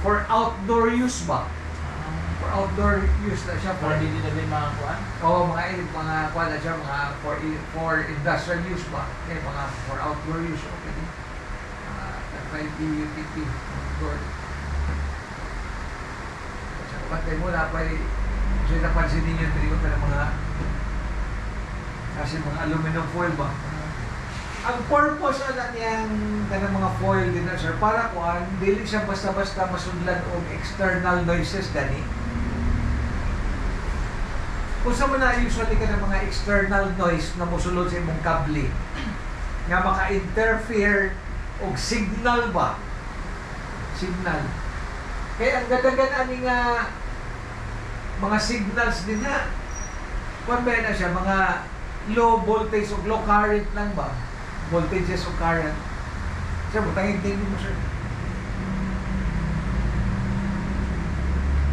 For outdoor use ba? For outdoor use na siya. For hindi na din mga kuhan? Oo, mga kuha na siya, mga for industrial use ba? Eh, mga for outdoor use, okay din. FIP, UTP, outdoor. Kasi kapatay mo na pa, kasi napansin ninyo, tinigod ka ng mga, kasi mga aluminum foil ba? Ang purpose na niyang kanang mga foil din na sir, para kuan, dili siya basta-basta masudlan og external noises gani. Kung sa man na usually ka ng mga external noise na musulod sa imong kable, nga maka-interfere og signal ba? Signal. Kaya ang gadagan ani nga mga signals din na, kung ba na siya, mga low voltage o low current lang ba? Voltages o current. Sir, butangin din mo sir.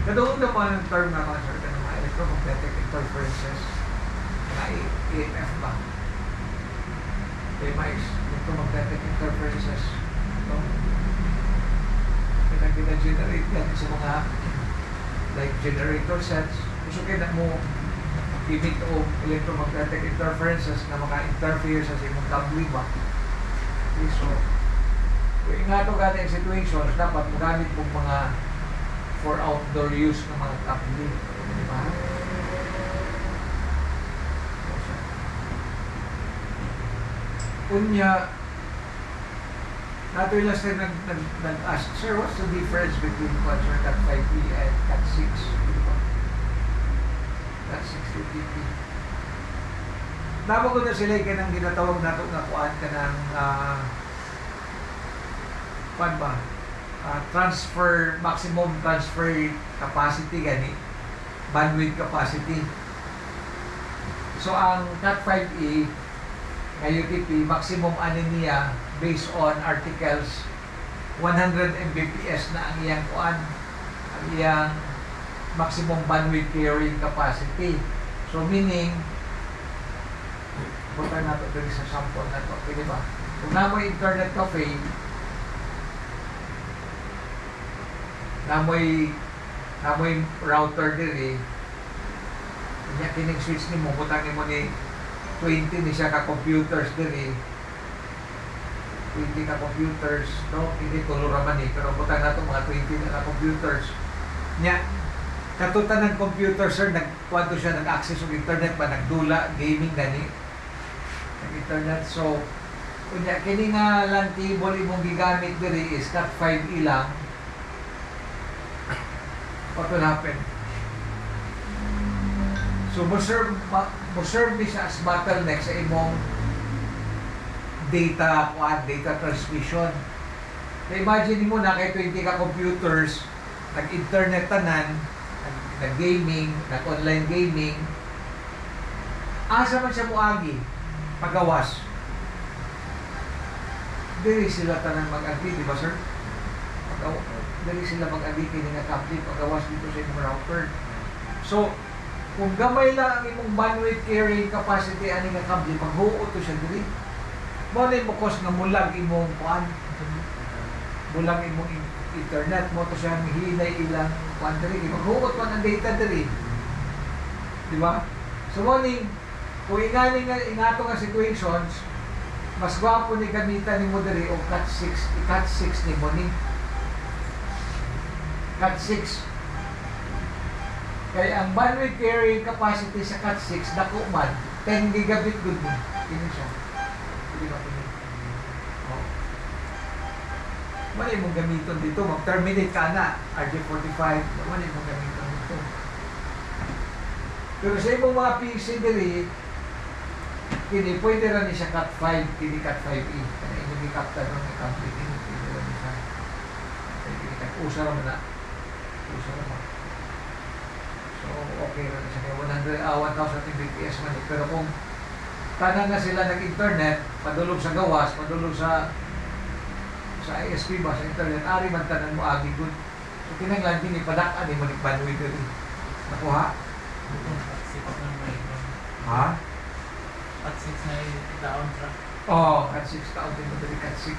Kadoon naman ang term naman sir, ng mga electromagnetic interferences, mga EMF ba? EMIs, electromagnetic interferences. Ito. Pinag-generate yan sa mga like generator sets. Gusto kayo na mo emit o electromagnetic interferences na maka-interfere sa imong kable ba? Okay, so, kung nga ito ganang situations, dapat magamit mong mga for outdoor use ng mga kable. Di ba? Unya, nato yung last time nag-ask, sir, what's the difference between Cat 5e and Cat 6? Cat 6 UTP. Nabago na sila ka ng ginatawag nato nga kuan ka ng maximum transfer capacity gani, bandwidth capacity. So ang Cat 5e nga UTP, maximum ano niya based on articles 100 Mbps na ang iyang kuan, ang iyang maximum bandwidth carrying capacity. So meaning, punta na ito din sa sample na ito. Pwede ba? Kung namoy internet cafe, namoy router din kanya kinig switch ni mo, putangin mo ni 20 ni siya ka-computers din 20 ka-computers, no? Hindi tulo raman pero putang na ito mga 20 na ka-computers. Nya, katutan ng computer sir, nagkuwanto siya nag-access ng internet ba, nagdula, gaming gani ng internet. So kunya kini nga lang table imong gigamit diri is Cat 5e lang. What will happen? So mo serve ni siya as bottleneck sa imong data transmission. So imagine mo na kay 20 ka computers, nag-internet tanan, nag-gaming, nag-online gaming, asa man siya muagi pagawas. Dili sila tanan mag-agi, di ba sir? Dili sila mag-agi kini nga kable pagawas dito sa imong router. So kung gamay lang ang imong bandwidth carrying capacity ani nga kable, maghuot to siya dili. Mo na mo cause nga mulag imong kuan, mulag imong internet mo to siya hinay ilang kuan diri, maghuot man ang data diri. Di ba? So morning, kung ingani nga ingato nga situations, mas gwapo ni gamitan ni mo diri o Cat 6 ni mo ni Cat 6. Kaya ang bandwidth carrying capacity sa Cat 6 dako man 10 gigabit good ni. Kini siya. Di ba kini? Oh. Mali mong gamiton dito, mag-terminate ka na RJ45, mali mong gamiton dito. Pero sa ibang mga PC diri, kini pwede rin siya Cat 5, kini Cat 5e. Kaya yung i-capta ng i-complete ini, pwede rin siya. Kaya kini Cat usa naman na. Usa naman. So, okay rin siya. Kaya 1,000 Mbps man. Pero kung tanan na sila nag-internet, padulog sa gawas, padulog sa ISP ba, sa internet, ari man tanan mo agi good. So, kinanglan din ipadaan ni Malik Bandwidth rin. Nakuha? Ha? Cat 6 na yung down track. Oo, Cat 6 taon din mo dali Cat 6.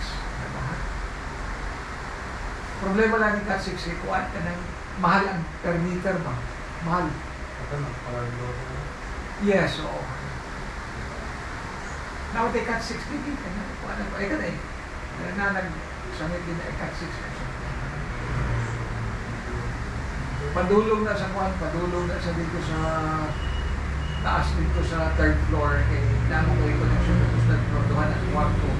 Problema lang ni Cat 6 kay kuan ka ng mahal ang per meter ba? Mahal. Ito na, power blow na. Yes, oo. Namatay Cat 6 din ka na. Kuan na ay ka na eh. Nag-samit din na Cat 6 na siya. Padulong na sa kuan, padulong na sa dito sa taas dito sa third floor kay namo ko yung connection dito sa third floor doon at kwarto.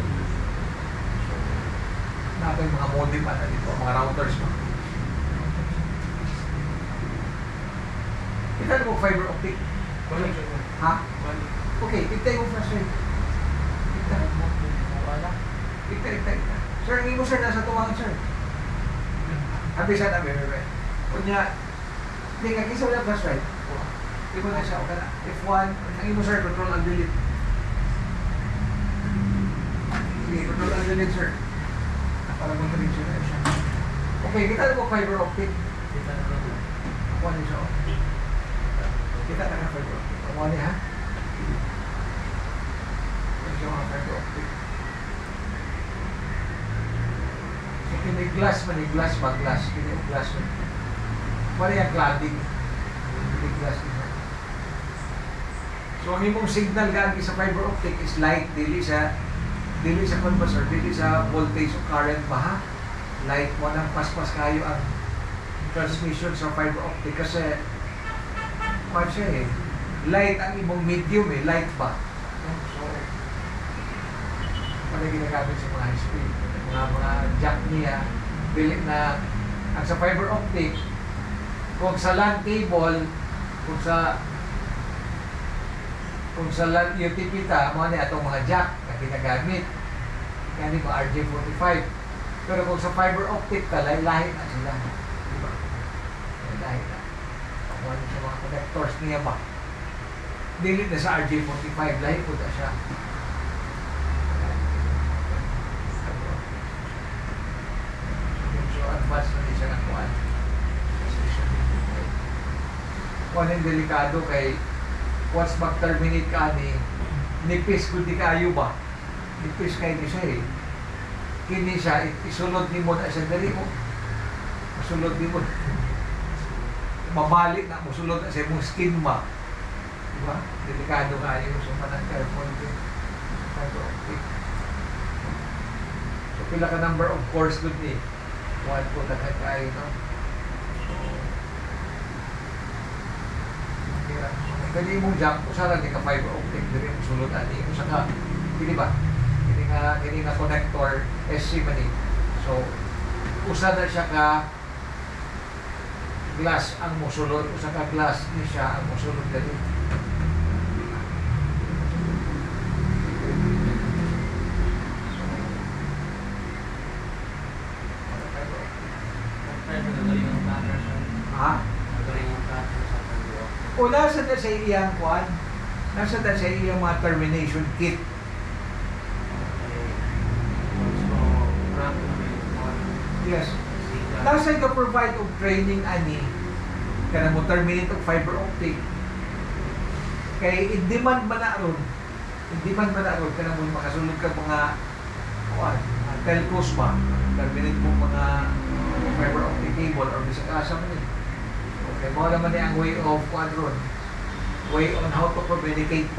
Napay mga modem at dito mga routers mo. Kita mo fiber optic. Ha? Okay, kita yung flash rate. Kita mo. Wala. Kita. Sir, hindi mo sir nasa tuwangan sir. Habisan na bebe. Kunya, hindi nga kisa wala flash rate. Hindi mo na siya, okay na. F1, ang imo sir, control and delete. Sige, control and delete sir. Para mag-reach na siya. Okay, kita mo fiber optic. Kita na rin. Ako ano siya. Kita na ka fiber optic. Ako ano ha? Ano siya mga fiber optic. So, kini glass man, glass pa, glass. Kini yung glass man. Wala yung cladding. Kini glass din. So, ang imong signal gagi sa fiber optic is light, dili sa converter, dili sa voltage o current ba ha? Light mo nang paspas kayo ang transmission sa fiber optic kasi ano siya eh, light ang imong medium eh, light ba? So, ano ginagamit sa mga high speed, mga jack niya, dili na, ang sa fiber optic, kung sa LAN cable, kung sa LAN UTP ta, mga niya itong mga jack na ginagamit, yan yung mga RJ45. Pero kung sa fiber optic ka, lahi na sila. Diba? Lahi na. Kung ano sa mga connectors niya ba? Dili na sa RJ45, lahi po na siya. So, advance na rin siya ng kuwan. Kuwan yung delikado kay once mag-terminate ka nipis kung di kayo ba? Nipis kayo ni siya eh. Kini siya, isulod ni mo na siya dali mo. Masulod ni mo. Mabalik na, masulod na siya mong skin ma. Diba? Delikado kayo. So, manang careful din. So, pila ka number of course doon eh. One po na kayo, no? Kani mong jump, usa lang di ka fiber optic diri mo sulod ani usa ka dili ba kini nga connector SC man ni. So usa na siya ka glass ang mosulod, usa ka glass ni siya ang mosulod dali. Ha? O nasa na sa iyang kuan, nasa na sa iyang mga termination kit. Yes. Nasa ka provide og training ani kana mo terminate og fiber optic. Kay in-demand man na ron. In-demand man na ron kana mo makasulod ka mga kuan, telcos ba, terminate mo mga fiber optic cable or bisag asa man. Okay, mo naman ang way of quadron, way on how to communicate